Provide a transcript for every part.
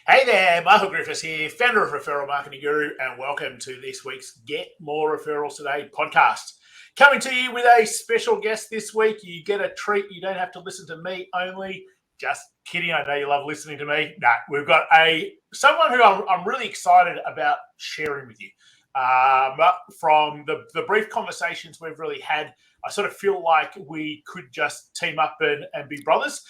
Hey there, Michael Griffiths here, founder of Referral Marketing Guru, and welcome to this week's Get More Referrals Today podcast. Coming to you with a special guest this week. You get a treat. You don't have to listen to me only. Just kidding. I know you love listening to me. No, we've got someone who I'm really excited about sharing with you. From the brief conversations we've really had, I sort of feel like we could just team up and be brothers.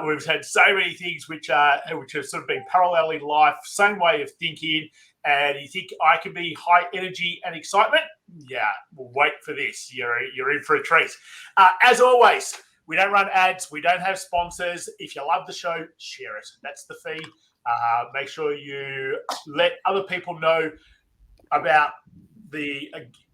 We've had so many things which have sort of been parallel in life, same way of thinking, and you think I can be high energy and excitement? Yeah, well, wait for this. You're in for a treat. As always, we don't run ads. We don't have sponsors. If you love the show, share it. That's the fee. Make sure you let other people know about the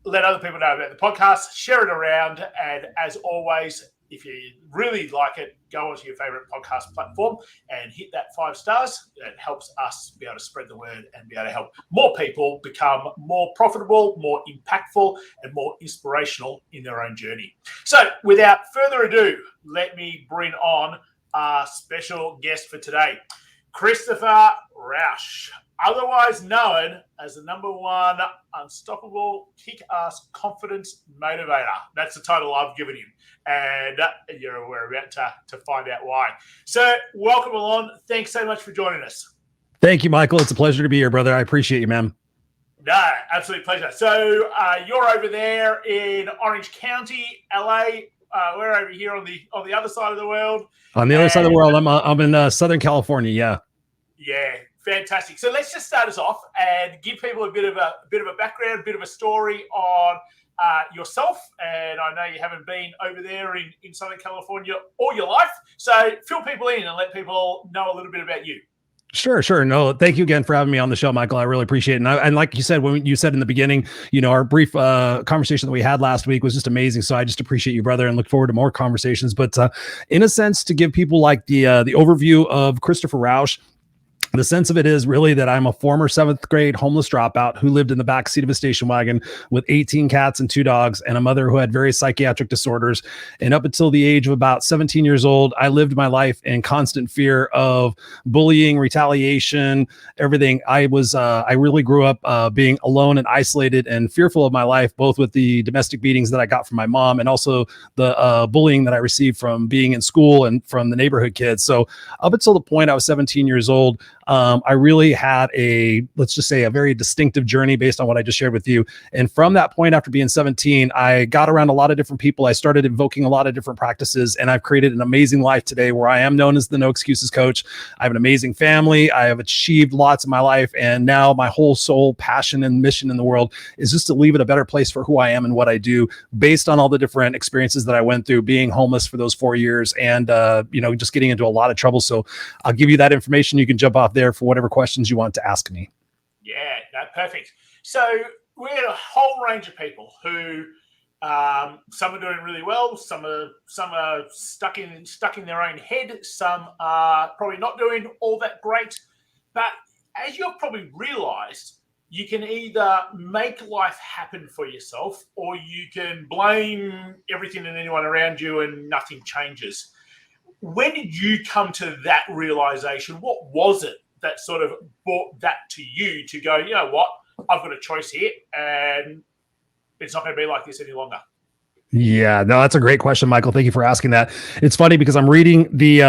podcast, share it around, and as always, if you really like it, go onto your favorite podcast platform and hit that 5 stars. It helps us be able to spread the word and be able to help more people become more profitable, more impactful, and more inspirational in their own journey. So without further ado, let me bring on our special guest for today, Christopher Rausch, otherwise known as the #1 unstoppable kick-ass confidence motivator. That's the title I've given him, and we're about to find out why. So welcome along. Thanks so much for joining us. Thank you, Michael. It's a pleasure to be here, brother. I appreciate you, man. No, absolute pleasure. So you're over there in Orange County, LA. We're over here on the other side of the world. On the other side of the world, I'm in Southern California. Yeah. Yeah, fantastic. So let's just start us off and give people a bit of a background, a bit of a story on yourself. And I know you haven't been over there in Southern California all your life. So fill people in and let people know a little bit about you. Sure. No, thank you again for having me on the show, Michael. I really appreciate it. And like you said, when you said in the beginning, our brief conversation that we had last week was just amazing. So I just appreciate you, brother, and look forward to more conversations. But in a sense, to give people like the overview of Christopher Rausch, the sense of it is really that I'm a former 7th grade homeless dropout who lived in the back seat of a station wagon with 18 cats and 2 dogs and a mother who had various psychiatric disorders. And up until the age of about 17 years old, I lived my life in constant fear of bullying, retaliation, everything. I really grew up being alone and isolated and fearful of my life, both with the domestic beatings that I got from my mom and also the bullying that I received from being in school and from the neighborhood kids. So up until the point I was 17 years old, I really had let's just say a very distinctive journey based on what I just shared with you. And from that point, after being 17, I got around a lot of different people. I started invoking a lot of different practices, and I've created an amazing life today where I am known as the No Excuses Coach. I have an amazing family. I have achieved lots in my life. And now my whole soul, passion, and mission in the world is just to leave it a better place for who I am and what I do based on all the different experiences that I went through being homeless for those 4 years and, just getting into a lot of trouble. So I'll give you that information. You can jump off there for whatever questions you want to ask me. Yeah, perfect. So we had a whole range of people who some are doing really well, some are stuck in their own head, some are probably not doing all that great. But as you've probably realized, you can either make life happen for yourself or you can blame everything and anyone around you and nothing changes. When did you come to that realization? What was it that sort of brought that to you to go, you know what, I've got a choice here and it's not going to be like this any longer? Yeah, no, that's a great question, Michael. Thank you for asking that. It's funny because I'm reading the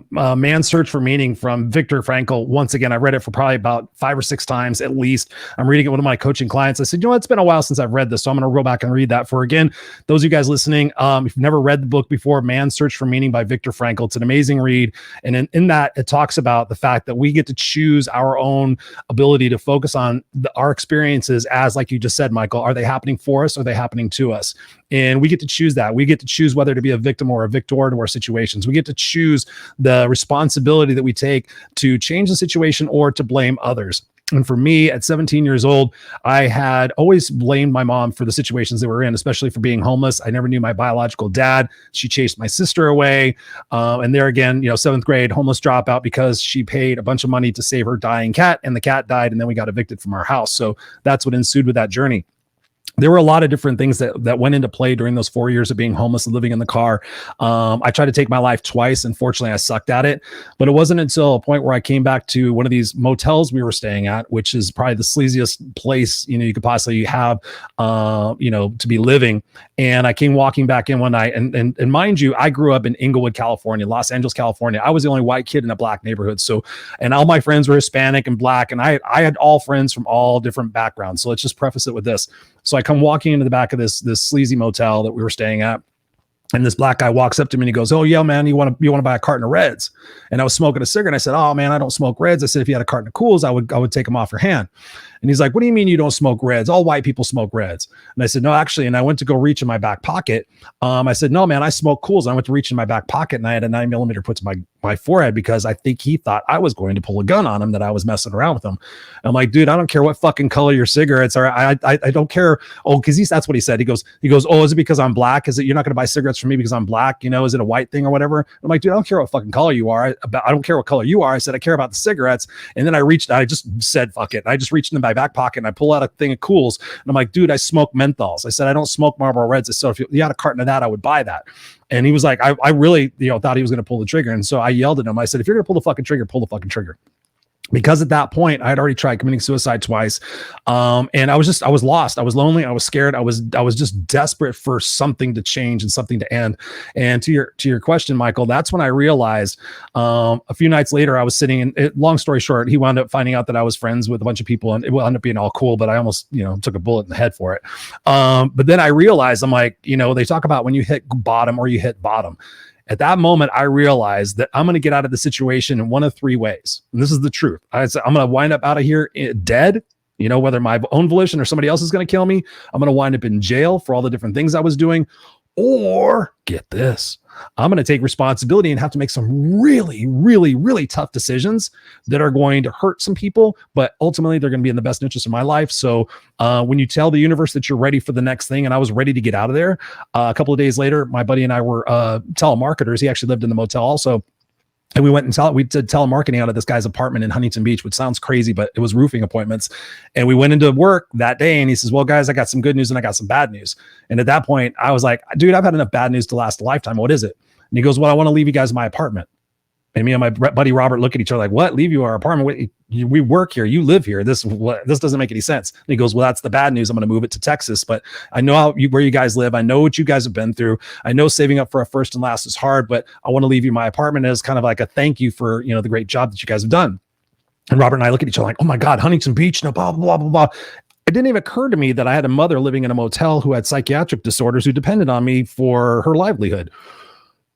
Man's Search for Meaning from Viktor Frankl. Once again, I read it for probably about 5 or 6 times at least. I'm reading it with one of my coaching clients. I said, it's been a while since I've read this, so I'm going to go back and read that. For, again, those of you guys listening, if you've never read the book before, Man's Search for Meaning by Viktor Frankl, it's an amazing read. And in that, it talks about the fact that we get to choose our own ability to focus on our experiences as, like you just said, Michael, are they happening for us or are they happening to us? And we get to choose that. We get to choose whether to be a victim or a victor to our situations. We get to choose the responsibility that we take to change the situation or to blame others. And for me, at 17 years old, I had always blamed my mom for the situations that we're in, especially for being homeless. I never knew my biological dad. She chased my sister away. And there again, 7th grade homeless dropout because she paid a bunch of money to save her dying cat, and the cat died, and then we got evicted from our house. So that's what ensued with that journey. there were a lot of different things that went into play during those 4 years of being homeless and living in the car. I tried to take my life twice. Unfortunately, I sucked at it. But it wasn't until a point where I came back to one of these motels we were staying at, which is probably the sleaziest place, you could possibly have, to be living. And I came walking back in one night, and mind you, I grew up in Inglewood, California, Los Angeles, California. I was the only white kid in a black neighborhood. So, and all my friends were Hispanic and black, and I had all friends from all different backgrounds. So let's just preface it with this. So I come walking into the back of this sleazy motel that we were staying at. And this black guy walks up to me and he goes, "Oh yeah, man, you want to buy a carton of Reds?" And I was smoking a cigarette. And I said, "Oh man, I don't smoke Reds." I said, "If you had a carton of Cools, I would take them off your hand." And he's like, "What do you mean you don't smoke Reds? All white people smoke Reds." And I said, "No, actually." And I went to go reach in my back pocket. I said, "No, man, I smoke Cools." And I went to reach in my back pocket and I had a 9mm put to my forehead because I think he thought I was going to pull a gun on him, that I was messing around with him. And I'm like, "Dude, I don't care what fucking color your cigarettes are. I don't care." Oh, because that's what he said. He goes, "Oh, is it because I'm black? Is it you're not going to buy cigarettes from me because I'm black? Is it a white thing or whatever?" I'm like, "Dude, I don't care what fucking color you are. I don't care what color you are." I said, "I care about the cigarettes." And then I just said, "Fuck it." I just reached in my back pocket and I pull out a thing of Cools. And I'm like, "Dude, I smoke menthols." I said, "I don't smoke Marlboro Reds." I said, "If you had a carton of that, I would buy that." And he was like, I really, thought he was going to pull the trigger. And so I yelled at him. I said, "If you're going to pull the fucking trigger, pull the fucking trigger." Because at that point I had already tried committing suicide twice. And I was lost. I was lonely. I was scared. I was just desperate for something to change and something to end. And to your question, Michael, that's when I realized, a few nights later, I was sitting in, long story short, he wound up finding out that I was friends with a bunch of people and it wound up being all cool, but I almost, took a bullet in the head for it. But then I realized, I'm like, they talk about when you hit bottom or you hit bottom. At that moment, I realized that I'm going to get out of the situation in one of three ways. And this is the truth. I said, I'm going to wind up out of here dead, whether my own volition or somebody else is going to kill me. I'm going to wind up in jail for all the different things I was doing. Or get this, I'm going to take responsibility and have to make some really, really, really tough decisions that are going to hurt some people, but ultimately they're going to be in the best interest of my life. So when you tell the universe that you're ready for the next thing, and I was ready to get out of there, a couple of days later, my buddy and I were telemarketers. He actually lived in the motel also. And we went and we did telemarketing out of this guy's apartment in Huntington Beach, which sounds crazy, but it was roofing appointments. And we went into work that day and he says, "Well, guys, I got some good news and I got some bad news." And at that point I was like, "Dude, I've had enough bad news to last a lifetime. What is it?" And he goes, "Well, I want to leave you guys my apartment." And me and my buddy Robert look at each other like, "What? Leave you our apartment? We work here. You live here. This doesn't make any sense." And he goes, "Well, that's the bad news. I'm going to move it to Texas, but I know where you guys live. I know what you guys have been through. I know saving up for a first and last is hard, but I want to leave you my apartment as kind of like a thank you for, the great job that you guys have done." And Robert and I look at each other like, "Oh my God, Huntington Beach, no, blah, blah, blah, blah." It didn't even occur to me that I had a mother living in a motel who had psychiatric disorders who depended on me for her livelihood.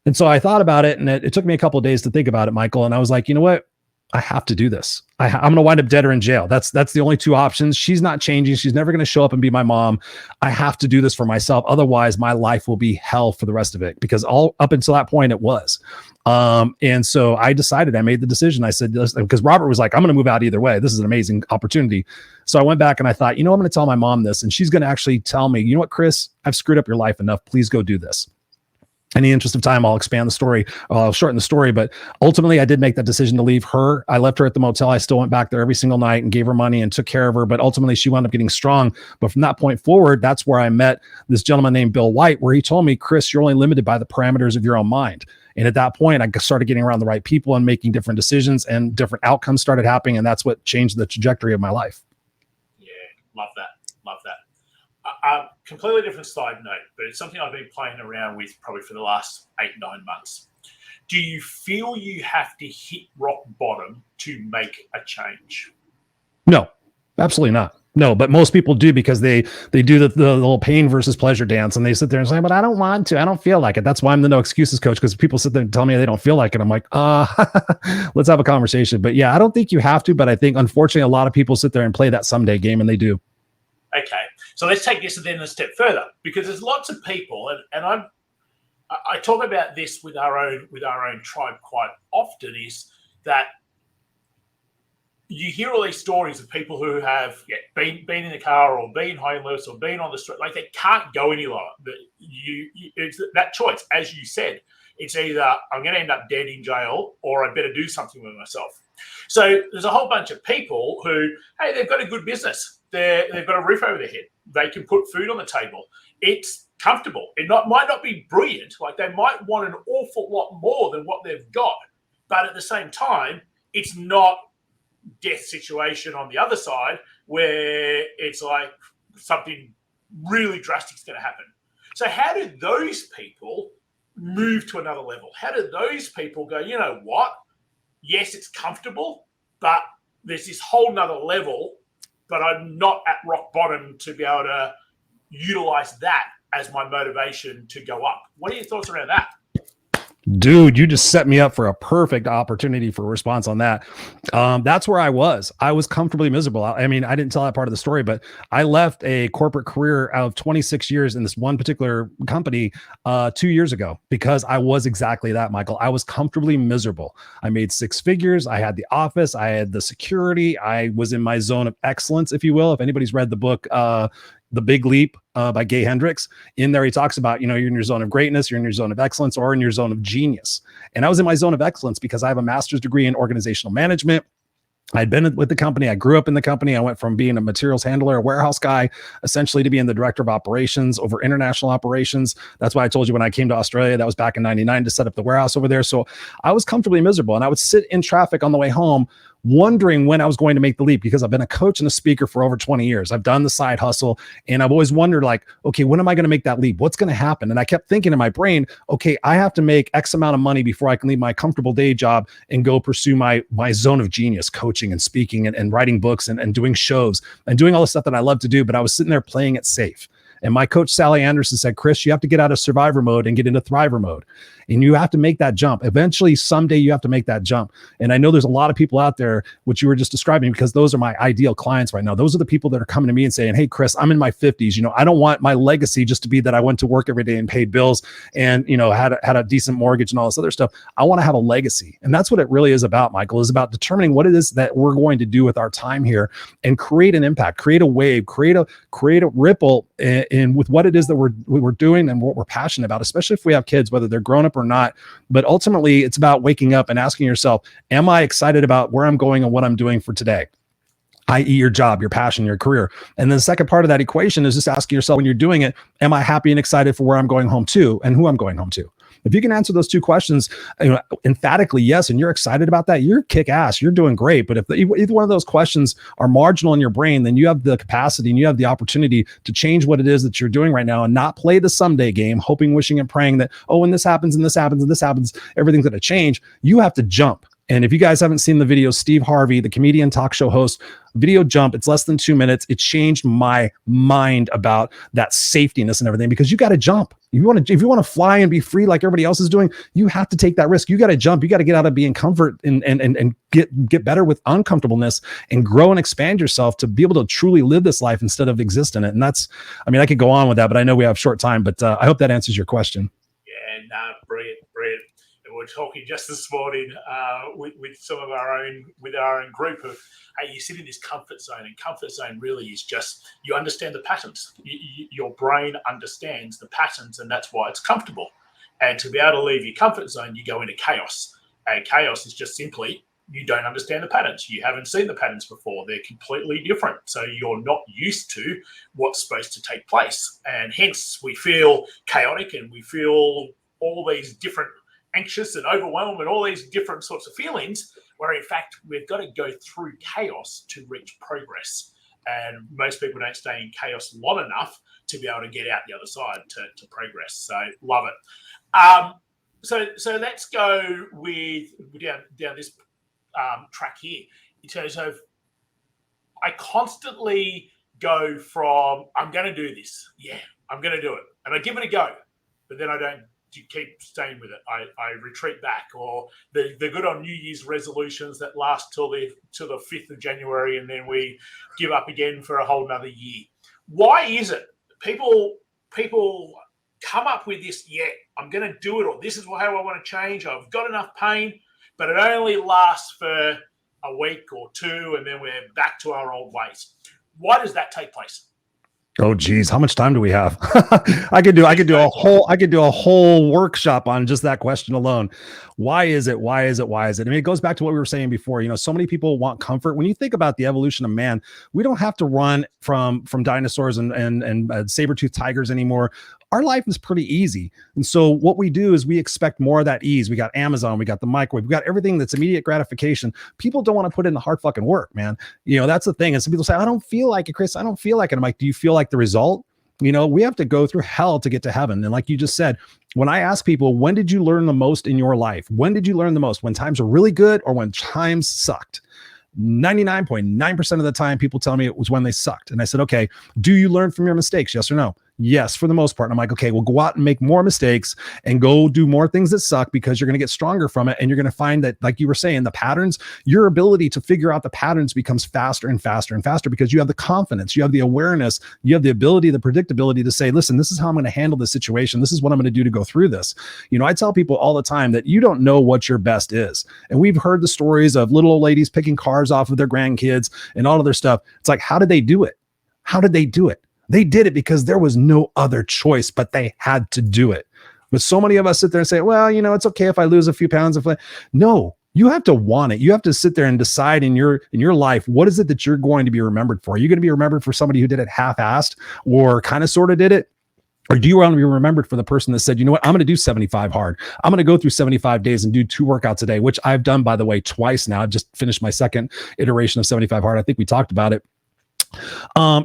And so I thought about it, and it took me a couple of days to think about it, Michael. And I was like, you know what? I have to do this. I'm going to wind up dead or in jail. That's the only two options. She's not changing. She's never going to show up and be my mom. I have to do this for myself. Otherwise, my life will be hell for the rest of it, because all up until that point it was. And so I made the decision. I said, because Robert was like, "I'm going to move out either way. This is an amazing opportunity." So I went back and I thought, I'm going to tell my mom this, and she's going to actually tell me, "You know what, Chris, I've screwed up your life enough. Please go do this." In the interest of time, I'll expand the story. I'll shorten the story, but ultimately I did make that decision to leave her. I left her at the motel. I still went back there every single night and gave her money and took care of her, but ultimately she wound up getting strong. But from that point forward, that's where I met this gentleman named Bill White, where he told me, "Chris, you're only limited by the parameters of your own mind." And at that point, I started getting around the right people and making different decisions, and different outcomes started happening. And that's what changed the trajectory of my life. Yeah, love that. Love that. Completely different side note, but it's something I've been playing around with probably for the last 8-9 months. Do you feel you have to hit rock bottom to make a change? No, absolutely not. No, but most people do, because they do the little pain versus pleasure dance, and they sit there and say, "But I don't want to. I don't feel like it." That's why I'm the no excuses coach, because people sit there and tell me they don't feel like it. I'm like, let's have a conversation. But yeah, I don't think you have to, but I think unfortunately a lot of people sit there and play that someday game, and they do. Okay, so let's take this then a step further, because there's lots of people, and I talk about this with our own tribe quite often, is that you hear all these stories of people who have been in the car or been homeless or been on the street, like they can't go any longer. But it's that choice, as you said, It's either I'm going to end up dead in jail or I better do something with myself. So there's a whole bunch of people who, hey, they've got a good business. They've got a roof over their head. They can put food on the table. It's comfortable. It might not be brilliant. Like they might want an awful lot more than what they've got. But at the same time, it's not death situation on the other side where it's like something really drastic is going to happen. So how do those people move to another level? How do those people go, you know what? Yes, it's comfortable, but there's this whole nother level, but I'm not at rock bottom to be able to utilize that as my motivation to go up. What are your thoughts around that? Dude, you just set me up for a perfect opportunity for a response on that. That's where I was. I was comfortably miserable. I mean, I didn't tell that part of the story, but I left a corporate career out of 26 years in this one particular company 2 years ago because I was exactly that, Michael. I was comfortably miserable. I made six figures. I had the office. I had the security. I was in my zone of excellence, if you will. If anybody's read the book, The Big Leap by Gay Hendricks, in there he talks about, you're in your zone of greatness, you're in your zone of excellence, or in your zone of genius. And I was in my zone of excellence because I have a master's degree in organizational management. I'd been with the company. I grew up in the company. I went from being a materials handler, a warehouse guy, essentially to being the director of operations over international operations. That's why I told you when I came to Australia, that was back in 99 to set up the warehouse over there. So I was comfortably miserable, and I would sit in traffic on the way home wondering when I was going to make the leap, because I've been a coach and a speaker for over 20 years. I've done the side hustle, and I've always wondered, like, okay, when am I going to make that leap? What's going to happen? And I kept thinking in my brain, okay, I have to make X amount of money before I can leave my comfortable day job and go pursue my zone of genius, coaching and speaking and writing books and doing shows and doing all the stuff that I love to do. But I was sitting there playing it safe. And my coach, Sally Anderson, said, Chris, you have to get out of survivor mode and get into thriver mode. And you have to make that jump. Eventually, someday you have to make that jump. And I know there's a lot of people out there, which you were just describing, because those are my ideal clients right now. Those are the people that are coming to me and saying, hey, Chris, I'm in my 50s. I don't want my legacy just to be that I went to work every day and paid bills and, had a decent mortgage and all this other stuff. I want to have a legacy. And that's what it really is about, Michael, is about determining what it is that we're going to do with our time here and create an impact, create a wave, create a ripple in with what it is that we're doing and what we're passionate about, especially if we have kids, whether they're grown up or not. But ultimately, it's about waking up and asking yourself, am I excited about where I'm going and what I'm doing for today? i.e. your job, your passion, your career. And then the second part of that equation is just asking yourself, when you're doing it, am I happy and excited for where I'm going home to and who I'm going home to? If you can answer those two questions emphatically yes, and you're excited about that, you're kick ass, you're doing great. But if either one of those questions are marginal in your brain, then you have the capacity and you have the opportunity to change what it is that you're doing right now and not play the someday game, hoping, wishing, and praying that, oh, when this happens and this happens and this happens, everything's going to change. You have to jump. And if you guys haven't seen the video, Steve Harvey, the comedian talk show host, video jump, it's less than 2 minutes. It changed my mind about that safetiness and everything, because you got to jump. If you want to fly and be free like everybody else is doing, you have to take that risk. You got to jump. You got to get out of being comfort and get better with uncomfortableness and grow and expand yourself to be able to truly live this life instead of exist in it. And that's, I could go on with that, but I know we have short time, but I hope that answers your question. Yeah, brilliant. And we're talking just this morning with some of our own group of, hey, you sit in this comfort zone, and comfort zone really is just, you understand the patterns. Your brain understands the patterns, and that's why it's comfortable. And to be able to leave your comfort zone, you go into chaos. And chaos is just simply, you don't understand the patterns. You haven't seen the patterns before. They're completely different. So you're not used to what's supposed to take place. And hence we feel chaotic and we feel all these different anxious and overwhelmed and all these different sorts of feelings, where in fact we've got to go through chaos to reach progress. And most people don't stay in chaos long enough to be able to get out the other side to progress. So love it. So let's go with down this track here in terms of, I constantly go from, I'm going to do this. Yeah, I'm going to do it. And I give it a go, but then I don't keep staying with it. I retreat back, or they're good on New Year's resolutions that last till the 5th of January, and then we give up again for a whole nother year. Why is it people come up with this, yeah, I'm going to do it, or this is how I want to change, I've got enough pain, but it only lasts for a week or two, and then we're back to our old ways? Why does that take place? Oh geez, how much time do we have? I could do a whole workshop on just that question alone. Why is it? Why is it? Why is it? I mean, it goes back to what we were saying before. So many people want comfort. When you think about the evolution of man, we don't have to run from dinosaurs and saber-toothed tigers anymore. Our life is pretty easy. And so what we do is we expect more of that ease. We got Amazon, we got the microwave, we got everything that's immediate gratification. People don't want to put in the hard fucking work, man. That's the thing. And some people say, I don't feel like it, Chris. I don't feel like it. I'm like, do you feel like the result? We have to go through hell to get to heaven. And like you just said, when I ask people, when did you learn the most in your life? When did you learn the most? When times are really good or when times sucked? 99.9% of the time, people tell me it was when they sucked. And I said, okay, do you learn from your mistakes? Yes or no? Yes, for the most part. And I'm like, okay, we'll go out and make more mistakes and go do more things that suck because you're going to get stronger from it. And you're going to find that, like you were saying, the patterns, your ability to figure out the patterns becomes faster and faster and faster because you have the confidence, you have the awareness, you have the ability, the predictability to say, listen, this is how I'm going to handle this situation. This is what I'm going to do to go through this. I tell people all the time that you don't know what your best is. And we've heard the stories of little old ladies picking cars off of their grandkids and all of their stuff. It's like, how did they do it? How did they do it? They did it because there was no other choice, but they had to do it. But so many of us sit there and say, well, it's okay if I lose a few pounds. No, you have to want it. You have to sit there and decide in your life, what is it that you're going to be remembered for? Are you going to be remembered for somebody who did it half-assed or kind of sort of did it? Or do you want to be remembered for the person that said, you know what, I'm going to do 75 hard. I'm going to go through 75 days and do 2 workouts a day, which I've done, by the way, twice now. I've just finished my second iteration of 75 hard. I think we talked about it.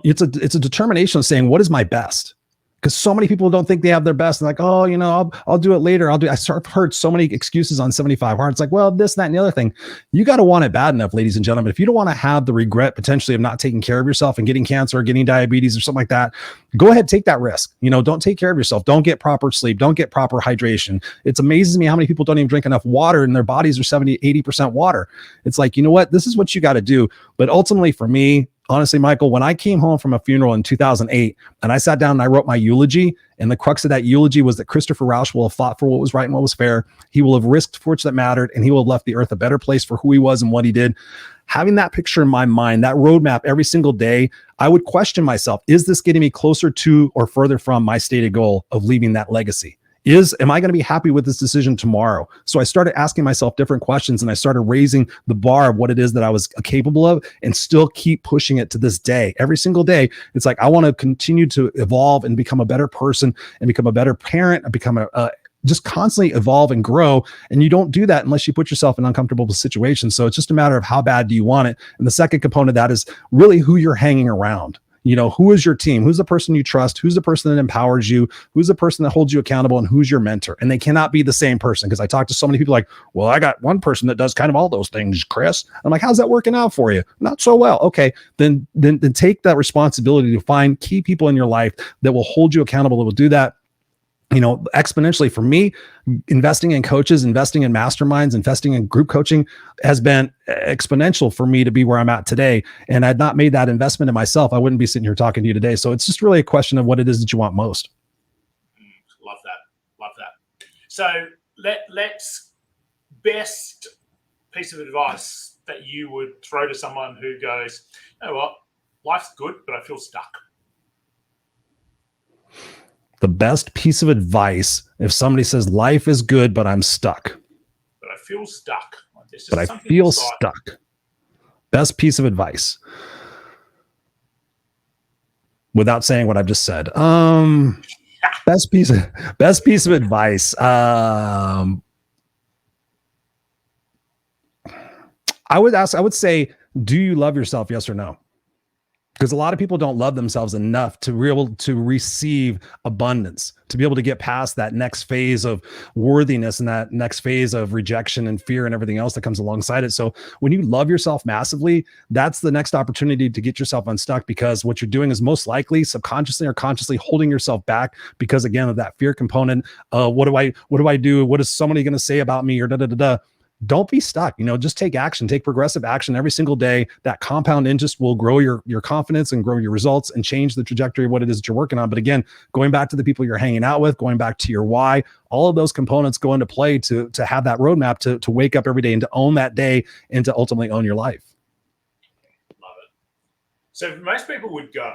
It's a determination of saying, what is my best? Because so many people don't think they have their best. And like, oh, I'll do it later. I've heard so many excuses on 75 hard. It's like, well, this, that, and the other thing. You got to want it bad enough, ladies and gentlemen. If you don't want to have the regret potentially of not taking care of yourself and getting cancer or getting diabetes or something like that, go ahead, take that risk. Don't take care of yourself. Don't get proper sleep. Don't get proper hydration. It amazes me how many people don't even drink enough water and their bodies are 70, 80% water. It's like, you know what? This is what you got to do. But ultimately for me, honestly, Michael, when I came home from a funeral in 2008 and I sat down and I wrote my eulogy, and the crux of that eulogy was that Christopher Rausch will have fought for what was right and what was fair. He will have risked for which that mattered, and he will have left the earth a better place for who he was and what he did. Having that picture in my mind, that roadmap every single day, I would question myself, is this getting me closer to or further from my stated goal of leaving that legacy? Am I going to be happy with this decision tomorrow? So I started asking myself different questions and I started raising the bar of what it is that I was capable of and still keep pushing it to this day. Every single day, it's like, I want to continue to evolve and become a better person and become a better parent and become just constantly evolve and grow. And you don't do that unless you put yourself in uncomfortable situations. So it's just a matter of how bad do you want it? And the second component of that is really who you're hanging around. Who is your team? Who's the person you trust? Who's the person that empowers you? Who's the person that holds you accountable? And who's your mentor? And they cannot be the same person, because I talk to so many people like, well, I got one person that does kind of all those things, Chris. I'm like, how's that working out for you? Not so well. Okay, then take that responsibility to find key people in your life that will hold you accountable, that will do that exponentially. For me, investing in coaches, investing in masterminds, investing in group coaching has been exponential for me to be where I'm at today. And I'd not made that investment in myself, I wouldn't be sitting here talking to you today. So it's just really a question of what it is that you want most. Love that. So let's best piece of advice that you would throw to someone who goes, you know what, life's good, but I feel stuck. The best piece of advice, if somebody says life is good, but I'm stuck. But I feel stuck. But I feel stuck. Best piece of advice. Without saying what I've just said. Best piece of advice. I would say, do you love yourself? Yes or no? Because a lot of people don't love themselves enough to be able to receive abundance, to be able to get past that next phase of worthiness and that next phase of rejection and fear and everything else that comes alongside it. So when you love yourself massively, that's the next opportunity to get yourself unstuck, because what you're doing is most likely subconsciously or consciously holding yourself back because, again, of that fear component. What do I do? What is somebody going to say about me, or da-da-da-da? Don't be stuck. Just take action, take progressive action every single day. That compound interest will grow your confidence and grow your results and change the trajectory of what it is that you're working on. But again, going back to the people you're hanging out with, going back to your why, all of those components go into play to have that roadmap to wake up every day and to own that day and to ultimately own your life. Love it. So most people would go,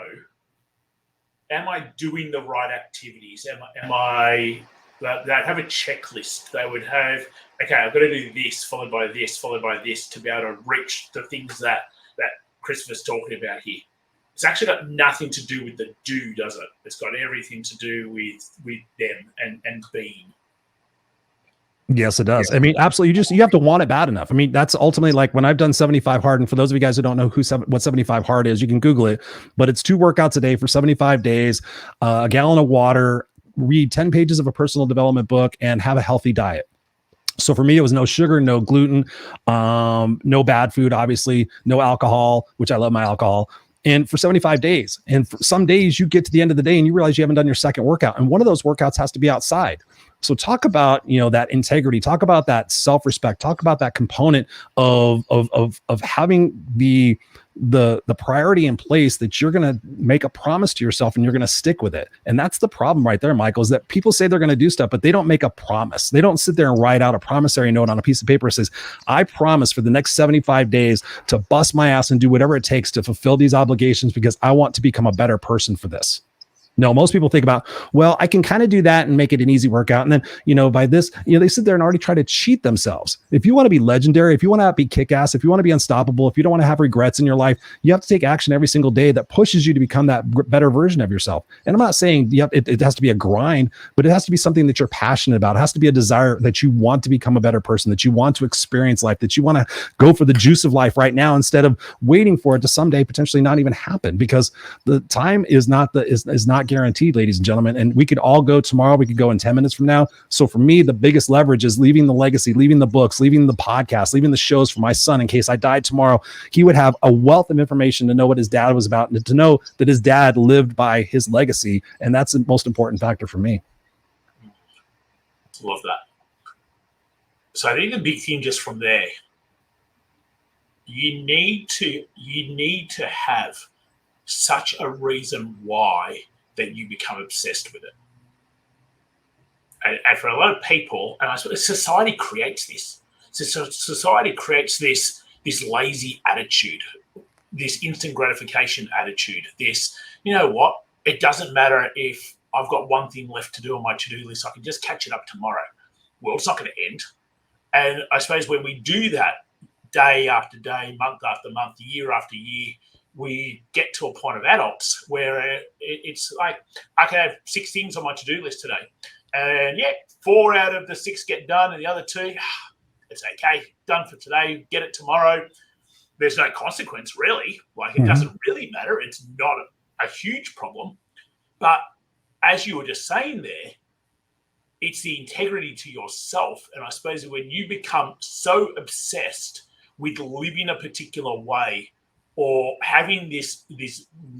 am I doing the right activities? Am I they'd have a checklist. They would have, okay, I've got to do this, followed by this, followed by this to be able to reach the things that Christopher's talking about here. It's actually got nothing to do with the do, does it? It's got everything to do with them and being. Yes, it does. I mean, absolutely. You have to want it bad enough. I mean, that's ultimately like when I've done 75 hard. And for those of you guys who don't know what 75 hard is, you can Google it. But it's 2 workouts a day for 75 days, a gallon of water, read 10 pages of a personal development book, and have a healthy diet. So for me, it was no sugar, no gluten, no bad food, obviously, no alcohol, which I love my alcohol. And for 75 days. And for some days you get to the end of the day and you realize you haven't done your second workout. And one of those workouts has to be outside. So talk about, that integrity, talk about that self-respect, talk about that component of having the priority in place that you're going to make a promise to yourself and you're going to stick with it. And that's the problem right there, Michael, is that people say they're going to do stuff, but they don't make a promise. They don't sit there and write out a promissory note on a piece of paper that says, I promise for the next 75 days to bust my ass and do whatever it takes to fulfill these obligations because I want to become a better person for this. No, most people think about, well, I can kind of do that and make it an easy workout. And then, by this, they sit there and already try to cheat themselves. If you want to be legendary, if you want to be kick-ass, if you want to be unstoppable, if you don't want to have regrets in your life, you have to take action every single day that pushes you to become that better version of yourself. And I'm not saying it has to be a grind, but it has to be something that you're passionate about. It has to be a desire that you want to become a better person, that you want to experience life, that you want to go for the juice of life right now instead of waiting for it to someday potentially not even happen, because the time is not guaranteed, ladies and gentlemen. And we could all go tomorrow. We could go in 10 minutes from now. So for me, the biggest leverage is leaving the legacy, leaving the books, leaving the podcast, leaving the shows for my son. In case I died tomorrow, he would have a wealth of information to know what his dad was about and to know that his dad lived by his legacy. And that's the most important factor for me. Love that. So I think the big thing just from there, you need to have such a reason why that you become obsessed with it. And for a lot of people, and I suppose society creates this. So society creates this lazy attitude, this instant gratification attitude, this, it doesn't matter if I've got one thing left to do on my to-do list, I can just catch it up tomorrow. Well, it's not going to end. And I suppose when we do that day after day, month after month, year after year, we get to a point of adults where it's like, I can have 6 things on my to-do list today. And 4 out of the 6 get done and the other 2, it's okay, done for today, get it tomorrow. There's no consequence, really. Like, it doesn't really matter. It's not a huge problem. But as you were just saying there, it's the integrity to yourself. And I suppose when you become so obsessed with living a particular way, or having this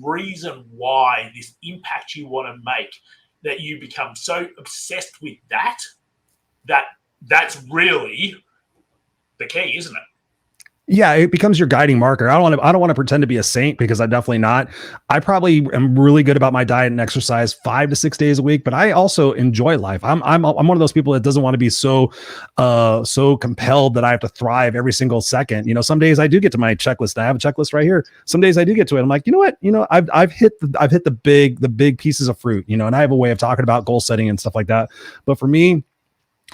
reason why, this impact you want to make, that you become so obsessed with that's really the key, isn't it? Yeah, it becomes your guiding marker. I don't want to pretend to be a saint, because I'm definitely not. I probably am really good about my diet and exercise 5 to 6 days a week, but I also enjoy life. I'm one of those people that doesn't want to be so compelled that I have to thrive every single second. Some days I do get to my checklist. I have a checklist right here. Some days I do get to it. I'm like, you know what? I've hit the big pieces of fruit. And I have a way of talking about goal setting and stuff like that. But for me,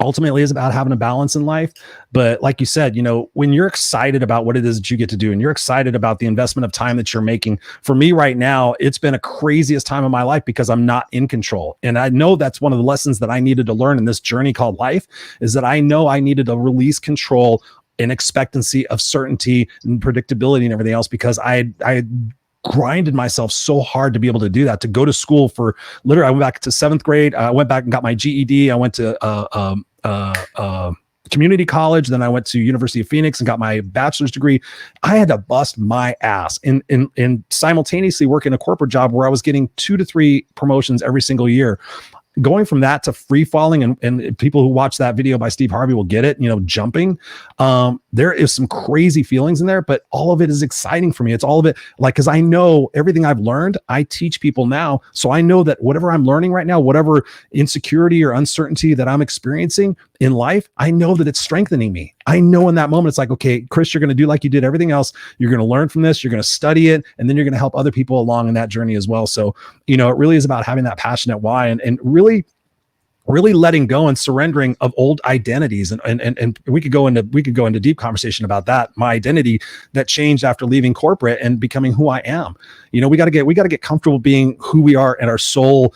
ultimately is about having a balance in life. But like you said, when you're excited about what it is that you get to do, and you're excited about the investment of time that you're making, for me right now, it's been a craziest time of my life because I'm not in control. And I know that's one of the lessons that I needed to learn in this journey called life, is that I know I needed to release control and expectancy of certainty and predictability and everything else, because I grinded myself so hard to be able to do that, to go to school for literally, I went back to 7th grade. I went back and got my GED. I went to community college. Then I went to University of Phoenix and got my bachelor's degree. I had to bust my ass and simultaneously work in a corporate job where I was getting 2 to 3 promotions every single year. Going from that to free falling, and people who watch that video by Steve Harvey will get it, jumping. There is some crazy feelings in there, but all of it is exciting for me. It's all of it, because I know everything I've learned, I teach people now. So I know that whatever I'm learning right now, whatever insecurity or uncertainty that I'm experiencing in life, I know that it's strengthening me. I know in that moment, it's like, okay, Chris, you're going to do like you did everything else. You're going to learn from this. You're going to study it. And then you're going to help other people along in that journey as well. So, it really is about having that passionate why and really letting go and surrendering of old identities. And we could go into deep conversation about that. My identity that changed after leaving corporate and becoming who I am. We got to get comfortable being who we are at our soul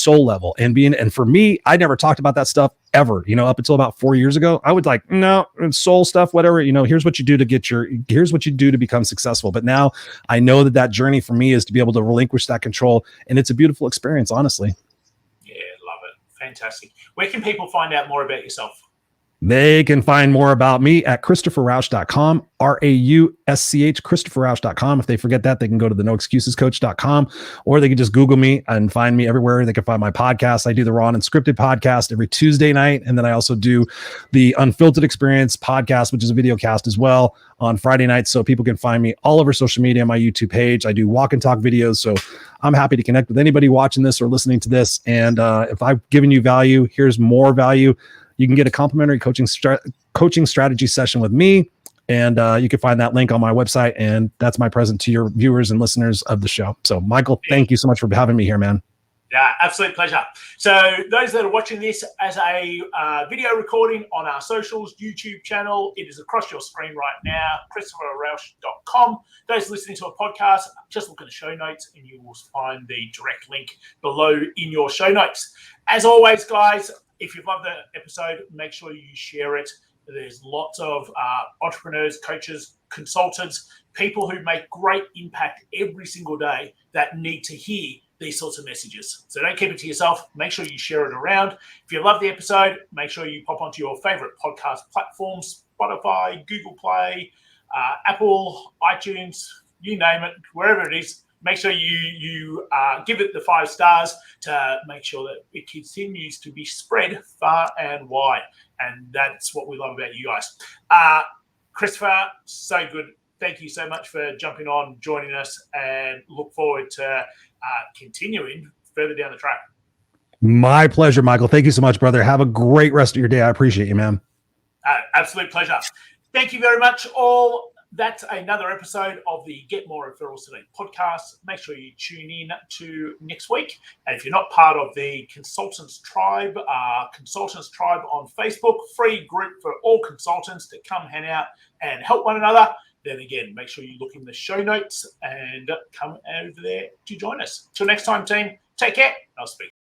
level and for me, I never talked about that stuff ever, up until about 4 years ago. I would like, no, soul stuff, whatever, here's what you do to become successful. But now I know that journey for me is to be able to relinquish that control. And it's a beautiful experience, honestly. Fantastic. Where can people find out more about yourself? They can find more about me at ChristopherRausch.com, RAUSCH, ChristopherRausch.com. If they forget that, they can go to the noexcusescoach.com, or they can just Google me and find me everywhere. They can find my podcast. I do the Raw and Unscripted podcast every Tuesday night. And then I also do the Unfiltered Experience podcast, which is a video cast as well, on Friday nights. So people can find me all over social media, my YouTube page. I do walk and talk videos. So I'm happy to connect with anybody watching this or listening to this. And if I've given you value, here's more value. You can get a complimentary coaching strategy session with me. And you can find that link on my website. And that's my present to your viewers and listeners of the show. So, Michael, thank you so much for having me here, man. Yeah, absolute pleasure. So those that are watching this as a video recording on our socials, YouTube channel, it is across your screen right now, ChristopherRausch.com. Those listening to a podcast, just look at the show notes and you will find the direct link below in your show notes. As always, guys, if you've loved the episode, make sure you share it. There's lots of entrepreneurs, coaches, consultants, people who make great impact every single day that need to hear these sorts of messages. So don't keep it to yourself. Make sure you share it around. If you love the episode, make sure you pop onto your favorite podcast platforms, Spotify, Google Play, Apple, iTunes, you name it, wherever it is. Make sure you give it the 5 stars to make sure that it continues to be spread far and wide. And that's what we love about you guys. Christopher, so good. Thank you so much for jumping on, joining us, and look forward to continuing further down the track. My pleasure, Michael. Thank you so much, brother. Have a great rest of your day. I appreciate you, man. Absolute pleasure. Thank you very much, all. That's another episode of the Get More Referrals Today podcast. Make sure you tune in to next week. And if you're not part of the Consultants Tribe on Facebook, free group for all consultants to come hang out and help one another, then again, make sure you look in the show notes and come over there to join us. Till next time, team, take care. I'll speak.